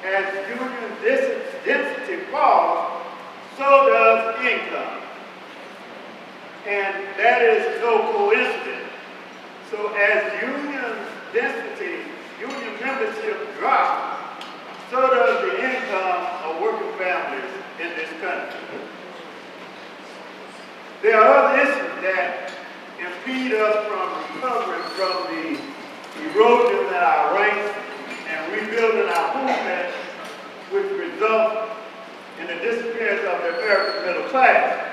as union density falls, so does income. And that is no coincidence. So as union density, union membership drops, so does the income of working families in this country. There are other issues that impede us from recovering from the erosion in our ranks and rebuilding our movement, which results in the disappearance of the American middle class.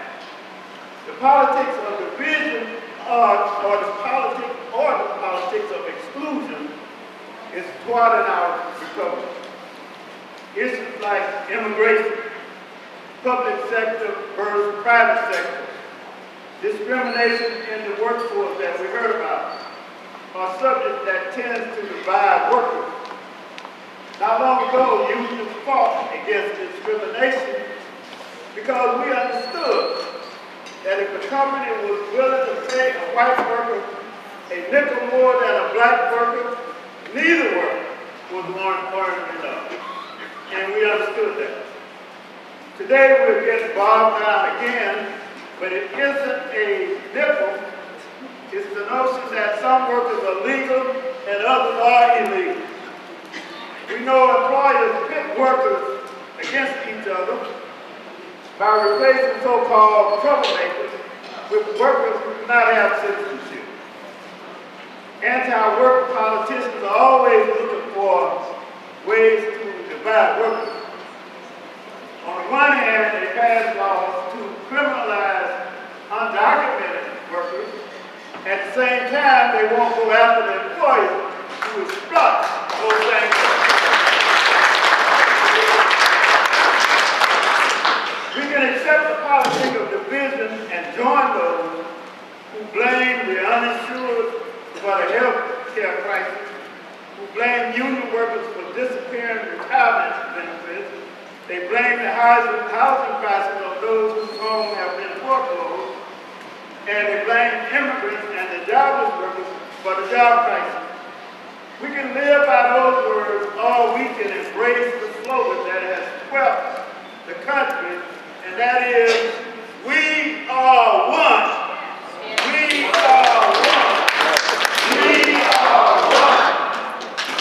The politics of division or the politics of exclusion is thwarting our recovery. Issues like immigration, public sector versus private sector, discrimination in the workforce that we heard about, are subjects that tend to divide workers. Not long ago, unions fought against discrimination because we understood that if a company was willing to pay a white worker a nickel more than a black worker, neither worker was earning enough. And we understood that. Today we're getting bogged down again, but it isn't a nickel. It's the notion that some workers are legal and others are illegal. We know employers pit workers against each other by replacing so-called troublemakers with workers who do not have citizenship. Anti-worker politicians are always looking for ways to divide workers. On the one hand, they pass laws to criminalize undocumented workers. At the same time, they won't go after the employers who exploit those same workers. We can accept the policy of division and join those who blame the uninsured for the health care crisis, who blame union workers for disappearing retirement benefits. They blame the housing crisis on those whose homes have been foreclosed, and they blame immigrants and the jobless workers for the job crisis. We can live by those words, or we can embrace the slogan that has swept the country, and that is, we are one. We are one. We are one.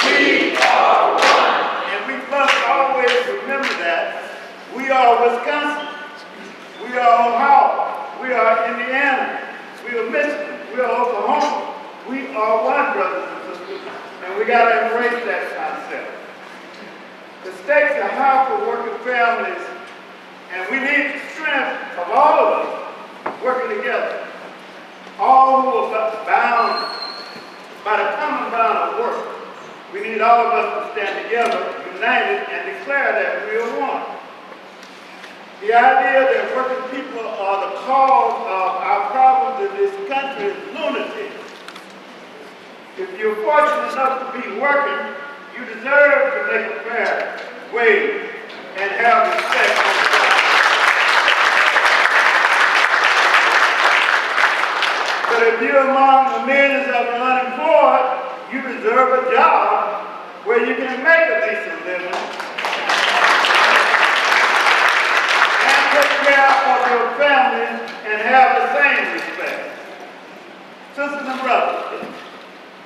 We are one. And we must always remember that. We are Wisconsin. We are Ohio. We are Indiana. We are Michigan. We are Oklahoma. We are one, brothers and sisters. And we got to embrace that concept. The stakes are high for working families, and we need the strength of all of us working together. All who are bound by the common bond of work. We need all of us to stand together, united, and declare that we are one. The idea that working people are the cause of our problems in this country is lunacy. If you're fortunate enough to be working, you deserve to make a fair wage and have respect for the job. But if you're among the millions of the unemployed, you deserve a job where you can make a decent living and take care of your family and have the same respect. Sisters and brothers,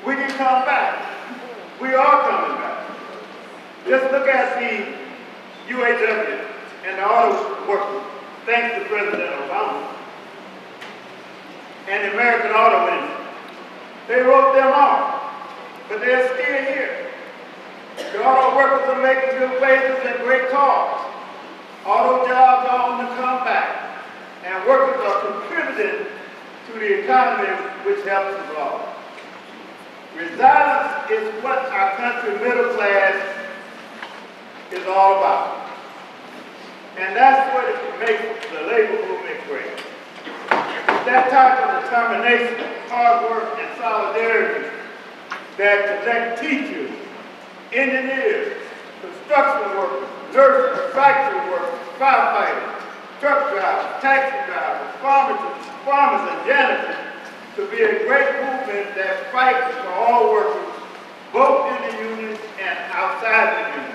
we can come back. We are coming back. Just look at the UAW and the auto workers, thanks to President Obama, and the American auto industry. They wrote them off, but they're still here. The auto workers are making good wages and great cars. Auto jobs are on the comeback, and workers are contributing to the economy, which helps us all. Resilience is what our country middle class is all about. And that's what it makes the labor movement great. It's that type of determination, hard work, and solidarity that connect teachers, engineers, construction workers, nurses, factory workers, firefighters, truck drivers, taxi drivers, farmers, and janitors to be a great movement that fights for all workers, both in the unions and outside the unions.